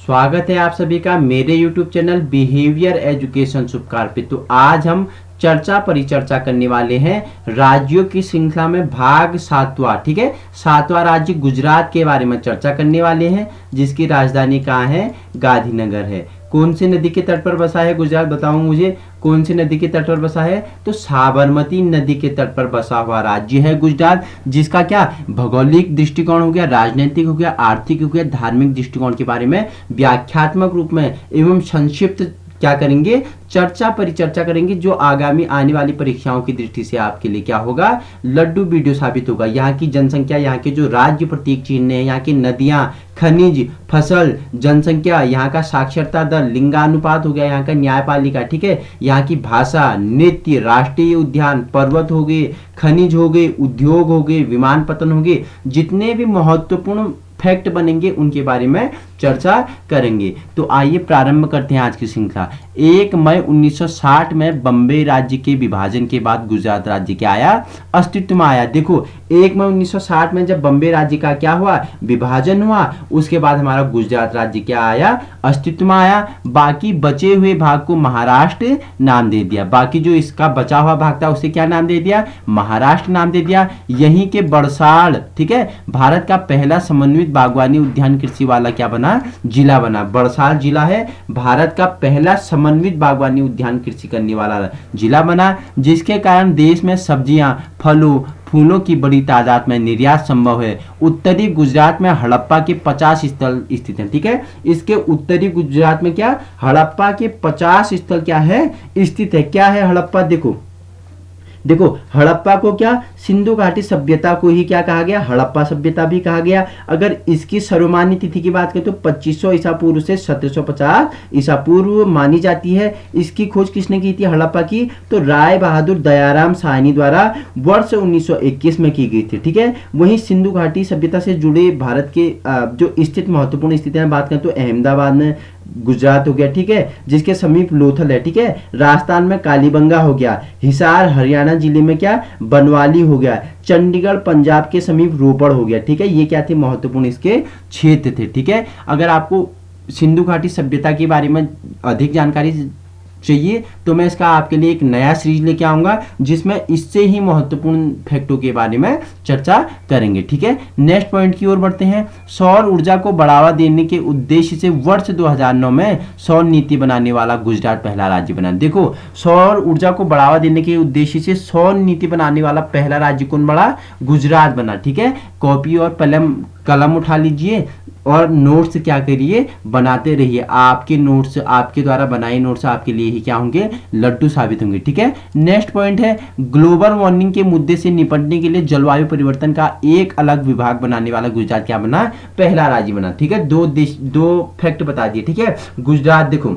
स्वागत है आप सभी का मेरे YouTube चैनल बिहेवियर एजुकेशन सुपकार पे। तो आज हम चर्चा परिचर्चा करने वाले हैं राज्यों की श्रृंखला में भाग 7वां। ठीक है, 7वां राज्य गुजरात के बारे में चर्चा करने वाले हैं, जिसकी राजधानी कहाँ है? गांधीनगर है। कौन सी नदी के तट पर बसा है गुजरात? बताओ मुझे, कौन सी नदी के तट पर बसा है? तो साबरमती नदी के तट पर बसा हुआ राज्य है गुजरात, जिसका क्या भौगोलिक दृष्टिकोण हो गया, राजनीतिक हो गया, आर्थिक हो गया, धार्मिक दृष्टिकोण के बारे में व्याख्यात्मक रूप में एवं संक्षिप्त क्या करेंगे? चर्चा परिचर्चा करेंगे, जो आगामी आने वाली परीक्षाओं की दृष्टि से आपके लिए क्या होगा? लड्डू वीडियो साबित होगा। यहाँ की जनसंख्या, यहाँ के जो राज्य प्रतीक चिन्ह है, यहाँ की नदियां, खनिज, फसल, जनसंख्या, यहाँ का साक्षरता दर, लिंगानुपात हो गया, यहाँ का न्यायपालिका, ठीक है, यहाँ की भाषा, नृत्य, राष्ट्रीय उद्यान, पर्वत हो गए, खनिज हो गए, उद्योग हो गए, विमानपत्तन हो गए, जितने भी महत्वपूर्ण फैक्ट बनेंगे उनके बारे में चर्चा करेंगे। तो आइए प्रारंभ करते हैं आज की श्रृंखला। 1 मई 1960 में बम्बई राज्य के विभाजन के बाद गुजरात राज्य क्या आया? अस्तित्व में आया। देखो, 1 मई 1960 में जब बम्बई राज्य का क्या हुआ? विभाजन हुआ, उसके बाद हमारा गुजरात राज्य क्या आया? अस्तित्व में आया। बाकी बचे हुए भाग को महाराष्ट्र नाम दे दिया। बाकी जो इसका बचा हुआ भाग था उसे क्या नाम दे दिया? महाराष्ट्र नाम दे दिया। यहीं के बड़साड़, ठीक है, भारत का पहला समन्वित बागवानी उद्यान कृषि वाला क्या बना? जिला बना। बड़साड़ जिला है भारत का पहला समन्वित बागवानी उद्यान कृषि करने वाला जिला बना, जिसके कारण देश में सब्जियां, फलों, फूलों की बड़ी तादाद में निर्यात संभव है। उत्तरी गुजरात में हड़प्पा के 50 स्थल स्थित हैं। ठीक है, इसके उत्तरी गुजरात में क्या? हड़प्पा के 50 स्थल क्या है? स्थित है। क्या है हड़प्पा? देखो हड़प्पा को क्या? सिंधु घाटी सभ्यता को ही क्या कहा गया? हड़प्पा सभ्यता भी कहा गया। अगर इसकी सर्वमान्य तिथि की बात करें तो 2500 ईसा पूर्व से 1750 ईसा पूर्व मानी जाती है। इसकी खोज किसने की थी हड़प्पा की? तो राय बहादुर दयाराम साहनी द्वारा वर्ष 1921 में की गई थी। ठीक है, वहीं सिंधु घाटी सभ्यता से जुड़े भारत के जो स्थित महत्वपूर्ण स्थितियां बात करें तो अहमदाबाद में गुजरात हो गया, ठीक है, जिसके समीप लोथल है, ठीक है, राजस्थान में कालीबंगा हो गया, हिसार हरियाणा जिले में क्या? बनवाली हो गया, चंडीगढ़ पंजाब के समीप रोपड़ हो गया। ठीक है, ये क्या थे? महत्वपूर्ण इसके क्षेत्र थे। ठीक है, अगर आपको सिंधु घाटी सभ्यता के बारे में अधिक जानकारी चाहिए तो मैं इसका आपके लिए एक नया सीरीज लेके आऊंगा, जिसमें इससे ही महत्वपूर्ण फैक्टों के बारे में चर्चा करेंगे। ठीक है, नेक्स्ट पॉइंट की ओर बढ़ते हैं। सौर ऊर्जा को बढ़ावा देने के उद्देश्य से वर्ष 2009 में सौर नीति बनाने वाला गुजरात पहला राज्य बना। देखो, सौर ऊर्जा को बढ़ावा देने के उद्देश्य से सौर नीति बनाने वाला पहला राज्य कौन बना? गुजरात बना। ठीक है, कॉपी और कलम उठा लीजिए और नोट्स क्या करिए? बनाते रहिए। आपके नोट्स, आपके द्वारा बनाए नोट्स आपके लिए ही क्या होंगे? लड्डू साबित होंगे। ठीक है, नेक्स्ट पॉइंट है ग्लोबल वार्मिंग के मुद्दे से निपटने के लिए जलवायु परिवर्तन का एक अलग विभाग बनाने वाला गुजरात क्या बना? पहला राज्य बना। ठीक है, दो फैक्ट बता दिए। ठीक है, गुजरात देखो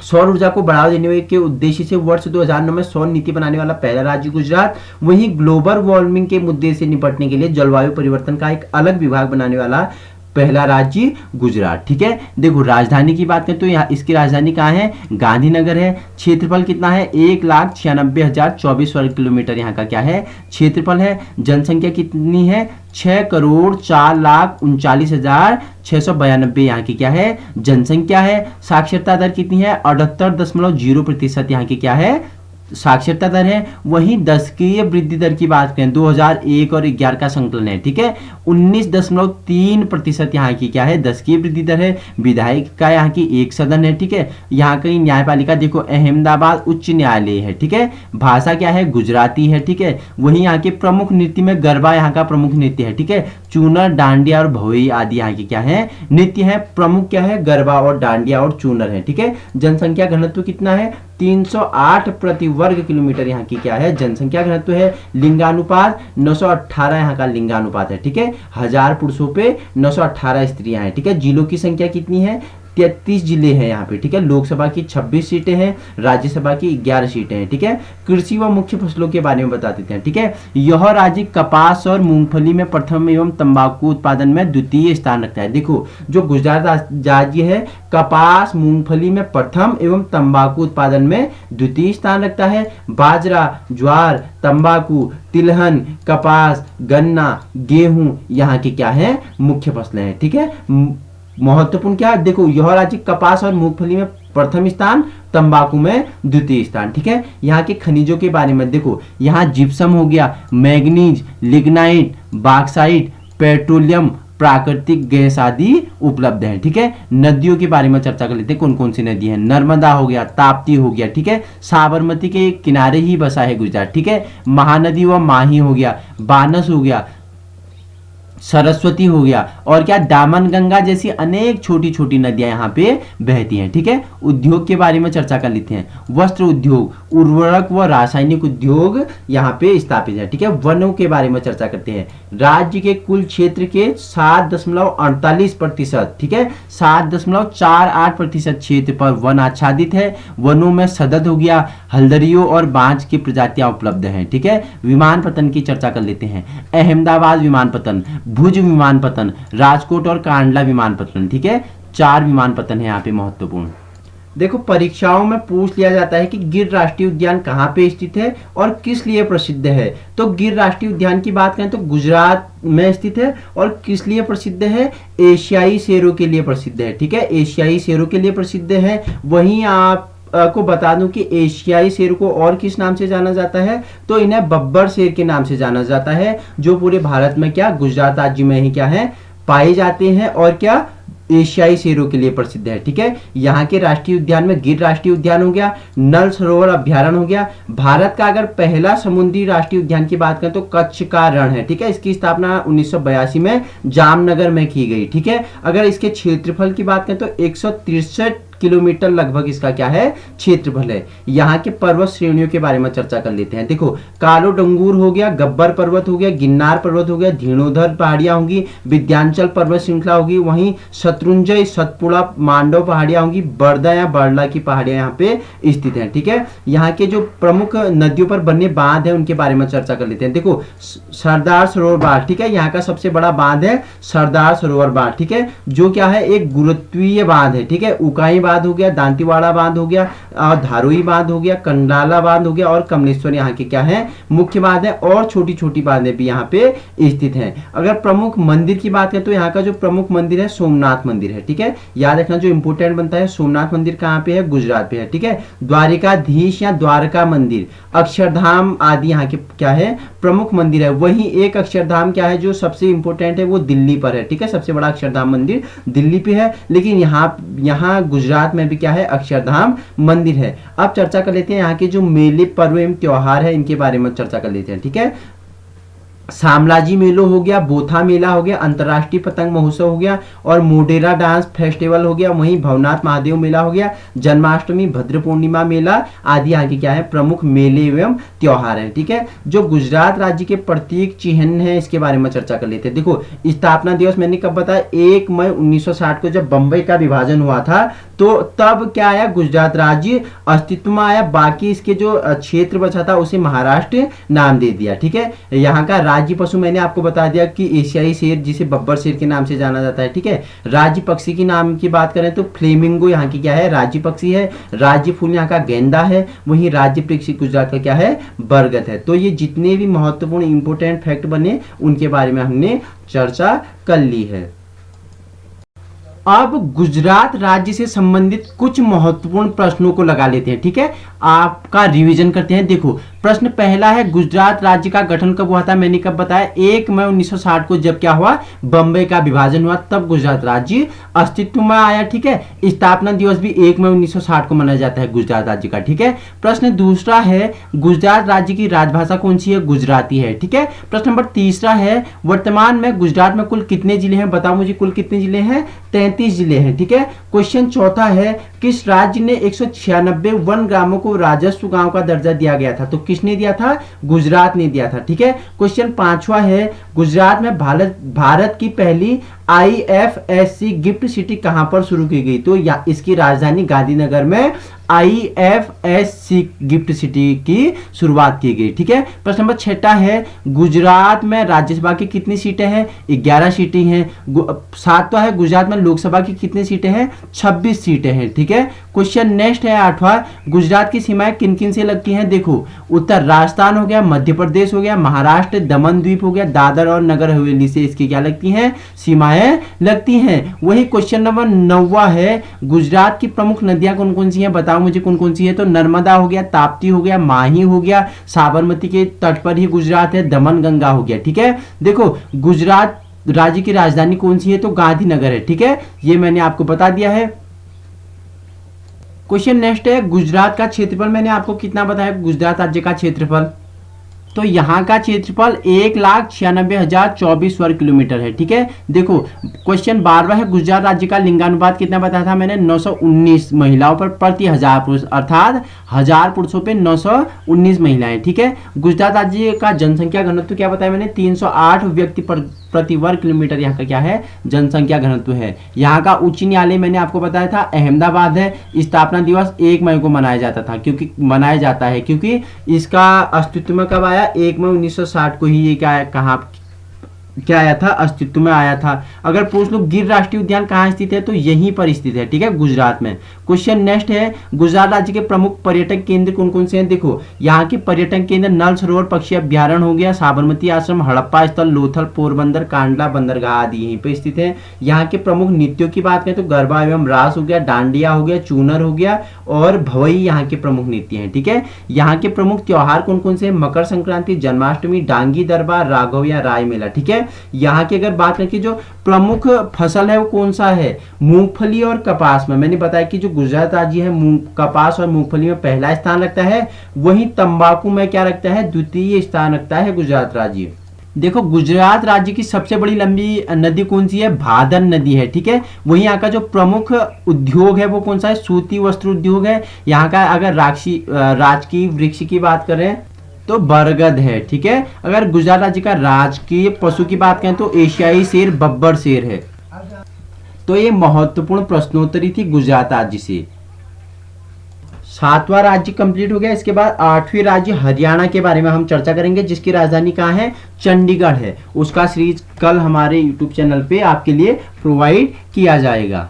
सौर ऊर्जा को बढ़ावा देने के उद्देश्य से वर्ष 2009 में सौर नीति बनाने वाला पहला राज्य गुजरात, वहीं ग्लोबल वार्मिंग के मुद्दे से निपटने के लिए जलवायु परिवर्तन का एक अलग विभाग बनाने वाला पहला राज्य गुजरात। ठीक है, देखो राजधानी की बात करें तो यहाँ इसकी राजधानी कहाँ है? गांधीनगर है। क्षेत्रफल कितना है? 1,96,024 वर्ग किलोमीटर यहाँ का क्या है? क्षेत्रफल है। जनसंख्या कितनी है? 6,04,39,692 यहाँ की क्या है? जनसंख्या है। साक्षरता दर कितनी है? 78.0% यहाँ की क्या है? साक्षरता दर है। वहीं दशकीय वृद्धि दर की बात करें 2001 और 11 का संकलन है। ठीक है, 19.3% यहाँ की क्या है? दशकीय वृद्धि दर है। विधायिका यहाँ की 1 सदन है। ठीक है, यहाँ की न्यायपालिका देखो अहमदाबाद उच्च न्यायालय है। ठीक है, भाषा क्या है? गुजराती है। ठीक है, वहीं यहाँ के प्रमुख नृत्य में गरबा यहाँ का प्रमुख नृत्य है। ठीक है, चूनर, डांडिया और भोई आदि यहाँ की क्या है? नृत्य है। प्रमुख क्या है? गरबा और डांडिया और चूनर है। ठीक है, जनसंख्या घनत्व कितना है? 308 प्रति वर्ग किलोमीटर यहाँ की क्या है? जनसंख्या घनत्व है। लिंगानुपात 918 यहाँ का लिंगानुपात है। ठीक है, 1000 पुरुषों पे 918 स्त्रियां हैं। ठीक है, जिलों की संख्या कितनी है? 33 जिले हैं यहाँ पे। ठीक है, लोकसभा की 26 सीटें हैं, राज्यसभा की 11 सीटें हैं। ठीक है, कृषि व मुख्य फसलों के बारे में बता देते हैं। ठीक है, यह राज्य कपास और मूंगफली में प्रथम एवं तंबाकू उत्पादन में द्वितीय स्थान रखता है। देखो, जो गुजरात राज्य है कपास मूंगफली में प्रथम एवं तंबाकू उत्पादन में द्वितीय स्थान रखता है। बाजरा, ज्वार, तंबाकू, तिलहन, कपास, गन्ना, गेहूं यहाँ की क्या है? मुख्य फसलें हैं। ठीक है, महत्वपूर्ण क्या है, देखो यह राज्य कपास और मूंगफली में प्रथम स्थान, तंबाकू में द्वितीय स्थान। ठीक है, यहाँ के खनिजों के बारे में देखो, यहाँ जिप्सम हो गया, मैग्नीज, लिग्नाइट, बॉक्साइट, पेट्रोलियम, प्राकृतिक गैस आदि उपलब्ध है। ठीक है, नदियों के बारे में चर्चा कर लेते हैं, कौन कौन सी नदी है। नर्मदा हो गया, ताप्ती हो गया, ठीक है, साबरमती के किनारे ही बसा है गुजरात। ठीक है, महानदी व माही हो गया, बानस हो गया, सरस्वती हो गया, और क्या दामन गंगा जैसी अनेक छोटी छोटी नदियां यहाँ पे बहती हैं। ठीक है, उद्योग के बारे में चर्चा कर लेते हैं। वस्त्र उद्योग, उर्वरक व रासायनिक उद्योग यहाँ पे स्थापित है। ठीक है, वनों के बारे में चर्चा करते हैं। राज्य के कुल क्षेत्र के 7.48%, ठीक है, 7.48% क्षेत्र पर वन आच्छादित है। वनों में सदद हो गया, हल्दरियों और बांज की प्रजातियां उपलब्ध हैं। ठीक है, विमानपत्तन की चर्चा कर लेते हैं। अहमदाबाद विमानपत्तन, भुज विमानपत्तन, राजकोट और कांडला विमानपत्तन। ठीक है, 4 विमानपत्तन है यहाँ पे महत्वपूर्ण। देखो परीक्षाओं में पूछ लिया जाता है कि गिर राष्ट्रीय उद्यान कहाँ पे स्थित है और किस लिए प्रसिद्ध है। तो गिर राष्ट्रीय उद्यान की बात करें तो गुजरात में स्थित है, और किस लिए प्रसिद्ध है, एशियाई शेरों के लिए प्रसिद्ध है। ठीक है, एशियाई शेरों के लिए प्रसिद्ध है। वहीं आप को बता दूं कि एशियाई शेर को और किस नाम से जाना जाता है, तो इन्हें बब्बर शेर के नाम से जाना जाता है, जो पूरे भारत में क्या गुजरात राज्य में ही क्या है पाए जाते हैं, और क्या एशियाई शेरों के लिए प्रसिद्ध है। ठीक है, यहाँ के राष्ट्रीय उद्यान में गिर राष्ट्रीय उद्यान हो गया, नल सरोवर अभ्यारण्य हो गया। भारत का अगर पहला समुद्री राष्ट्रीय उद्यान की बात करें तो कच्छ का रण है। ठीक है, इसकी स्थापना 1982 में जामनगर में की गई। ठीक है, अगर इसके क्षेत्रफल की बात करें तो 163 किलोमीटर लगभग इसका क्या है क्षेत्रफल है। यहाँ के पर्वत श्रेणियों के बारे में चर्चा कर लेते हैं। देखो कालो डंगूर हो गया, गब्बर पर्वत हो गया, गिन्नार पर्वत हो गया, धीणोधर पहाड़ियां होंगी, विद्यांचल पर्वत श्रृंखला होगी, वहीं शत्रुंजय, सतपुड़ा, मांडव पहाड़ियां होंगी, बर्दा या बर्ला की पहाड़ियां यहाँ पे स्थित हैं। ठीक है, यहाँ के जो प्रमुख नदियों पर बने बांध है उनके बारे में चर्चा कर लेते हैं। देखो सरदार सरोवर बांध, ठीक है, यहाँ का सबसे बड़ा बांध है सरदार सरोवर बांध। ठीक है, जो क्या है एक गुरुत्वीय बांध है। ठीक है, उकाई बांध हो गया, दांतीवाड़ा बांध हो गया, और धारोई बांध हो गया, कंडाला बांध हो गया, और कमलेश्वर यहाँ के क्या है मुख्य बांध है, और छोटी छोटी बांधें भी यहाँ पे स्थित हैं। अगर प्रमुख मंदिर की बात करें तो यहाँ का जो प्रमुख मंदिर है सोमनाथ मंदिर है। ठीक है, याद रखना जो इंपोर्टेंट बनता है, सोमनाथ मंदिर कहाँ पे है, गुजरात पे है। ठीक है, द्वारिकाधीश या द्वारका मंदिर, अक्षरधाम आदि यहाँ के क्या है प्रमुख मंदिर है। वहीं एक अक्षरधाम क्या है जो सबसे इंपोर्टेंट है, वो दिल्ली पर है। ठीक है, सबसे बड़ा अक्षरधाम मंदिर दिल्ली पे है, लेकिन यहाँ गुजरात में भी क्या है अक्षरधाम मंदिर है। अब चर्चा कर लेते हैं यहाँ के जो मेले, पर्व एवं त्योहार है इनके बारे में चर्चा कर लेते हैं। ठीक है, शामलाजी मेलो हो गया, बोथा मेला हो गया, अंतर्राष्ट्रीय पतंग महोत्सव हो गया, और मोडेरा डांस फेस्टिवल हो गया, वहीं भवनाथ महादेव मेला हो गया, जन्माष्टमी, भद्र पूर्णिमा मेला आदि यहाँ के क्या है प्रमुख मेले एवं त्योहार हैं। ठीक है, जो गुजरात राज्य के प्रतीक चिन्ह है इसके बारे में चर्चा कर लेते हैं। देखो स्थापना दिवस मैंने कब बताया, 1 मई 1960 को जब बंबई का विभाजन हुआ था, तो तब क्या आया गुजरात राज्य अस्तित्व में आया। बाकी इसके जो क्षेत्र बचा था उसे महाराष्ट्र नाम दे दिया। ठीक है, यहाँ का राज्य पशु मैंने आपको बता दिया कि एशियाई शेर, जिसे बब्बर शेर के नाम से जाना जाता है। ठीक है, राज्य पक्षी की नाम की बात करें तो फ्लेमिंगो यहाँ की क्या है राज्य पक्षी है। राज्य फूल यहाँ का गेंदा है, वहीं राज्य पक्षी गुजरात का क्या है बरगद है। तो ये जितने भी महत्वपूर्ण इंपोर्टेंट फैक्ट बने उनके बारे में हमने चर्चा कर ली है। अब गुजरात राज्य से संबंधित कुछ महत्वपूर्ण प्रश्नों को लगा लेते हैं। ठीक है, आपका रिवीजन करते हैं। देखो प्रश्न पहला है, गुजरात राज्य का गठन कब हुआ था, मैंने कब बताया 1 मई 1960 को जब क्या हुआ बंबई का विभाजन हुआ, तब गुजरात राज्य अस्तित्व में आया। ठीक है, स्थापना दिवस भी 1 मई 1960 को मनाया जाता है गुजरात राज्य का। ठीक है, प्रश्न दूसरा है, गुजरात राज्य की राजभाषा कौन सी है, गुजराती है। ठीक है, प्रश्न नंबर तीसरा है, वर्तमान में गुजरात में कुल कितने जिले हैं, बताओ मुझे कुल कितने जिले हैं, 33 जिले हैं। ठीक है, क्वेश्चन चौथा है, किस राज्य ने 196 वन ग्रामों को राजस्व गांव का दर्जा दिया गया था, तो किसने दिया था, गुजरात ने दिया था। ठीक है, क्वेश्चन पांचवा है, गुजरात में भारत की पहली IFSC गिफ्ट सिटी कहां पर शुरू की गई, तो इसकी राजधानी गांधीनगर में IFSC गिफ्ट सिटी की शुरुआत की गई। ठीक है, प्रश्न नंबर 6 है, गुजरात में राज्यसभा की कितनी सीटें हैं, 11 सीटें हैं। 7वां है, गुजरात में लोकसभा की कितनी सीटें हैं, 26 सीटें हैं। ठीक है, क्वेश्चन नेक्स्ट है 8वां, गुजरात की सीमाएं किन किन से लगती हैं, देखो उत्तर राजस्थान हो गया, मध्य प्रदेश हो गया, महाराष्ट्र, दमन द्वीप हो गया, दादर और नगर हवेली से इसकी क्या लगती हैं सीमाएं कहाँ लगती हैं। वही क्वेश्चन नंबर 9 है, गुजरात की प्रमुख नदियां कौन कौन सी हैं, बताओ मुझे कौन कौन सी है। तो नर्मदा हो गया, ताप्ती हो गया, माही हो गया, साबरमती के तट पर ही गुजरात है, दमन गंगा हो गया। ठीक है, देखो गुजरात राज्य की राजधानी कौन सी है, तो गांधीनगर है। ठीक है, ये मैंने आपको बता दिया है। क्वेश्चन नेक्स्ट है, गुजरात का क्षेत्रफल मैंने आपको कितना बताया, गुजरात राज्य का क्षेत्रफल, तो यहाँ का क्षेत्रफल 1,96,024 वर्ग किलोमीटर है। ठीक है, देखो क्वेश्चन 12 है, गुजरात राज्य का लिंगानुपात कितना बताया था मैंने, 919 महिलाओं पर प्रति 1000 पुरुष, अर्थात 1000 पुरुषों पे 919 महिलाएं। ठीक है, गुजरात राज्य का जनसंख्या घनत्व क्या बताया मैंने, 308 व्यक्ति प्रति वर्ग किलोमीटर यहाँ का क्या है, जनसंख्या घनत्व है। यहाँ का उच्च न्यायालय मैंने आपको बताया था अहमदाबाद है। स्थापना दिवस 1 मई को मनाया जाता है क्योंकि इसका अस्तित्व में कब आया, 1 मई 1960 को ही ये क्या आया था, अस्तित्व में आया था। अगर पूछ लो गिर राष्ट्रीय उद्यान कहाँ स्थित है, तो यहीं पर स्थित है। ठीक है, गुजरात में। क्वेश्चन नेक्स्ट है, गुजरात राज्य के प्रमुख पर्यटक केंद्र कौन कौन से हैं। देखो यहाँ के पर्यटन केंद्र नल सरोवर पक्षी अभ्यारण्य हो गया, साबरमती आश्रम, हड़प्पा स्थल, लोथल, पोरबंदर, कांडला बंदरगाह आदि यहीं पे स्थित है। यहाँ के प्रमुख नृत्यों की बात करें तो गरबा एवं रास हो गया, डांडिया हो गया, चूनर हो गया और भवई यहाँ के प्रमुख नृत्य हैं। ठीक है, यहाँ के प्रमुख त्योहार कौन कौन से हैं, मकर संक्रांति, जन्माष्टमी, डांगी दरबार, राघव या राय मेला। ठीक है, यहाँ की अगर बात करें कि जो प्रमुख फसल है वो कौन सा है, मूंगफली और कपास में। मैंने बताया कि जो गुजरात राज्य है कपास और मूंगफली में पहला स्थान रखता है, वहीं तंबाकू में क्या रखता है, द्वितीय स्थान रखता है गुजरात राज्य। देखो गुजरात राज्य की सबसे बड़ी लंबी नदी कौन सी है, भादर नदी है। ठीक है, वहीं यहाँ का जो प्रमुख उद्योग है वो कौन सा है, सूती वस्त्र उद्योग है। यहाँ का अगर राजकीय वृक्ष की बात करें तो बरगद है। ठीक है, अगर गुजरात राज्य का राजकीय पशु की बात करें तो एशियाई शेर बब्बर शेर है। तो ये महत्वपूर्ण प्रश्नोत्तरी थी गुजरात राज्य से। 7वां राज्य कंप्लीट हो गया। इसके बाद 8वीं राज्य हरियाणा के बारे में हम चर्चा करेंगे, जिसकी राजधानी कहाँ है, चंडीगढ़ है। उसका सीरीज कल हमारे YouTube चैनल पे आपके लिए प्रोवाइड किया जाएगा।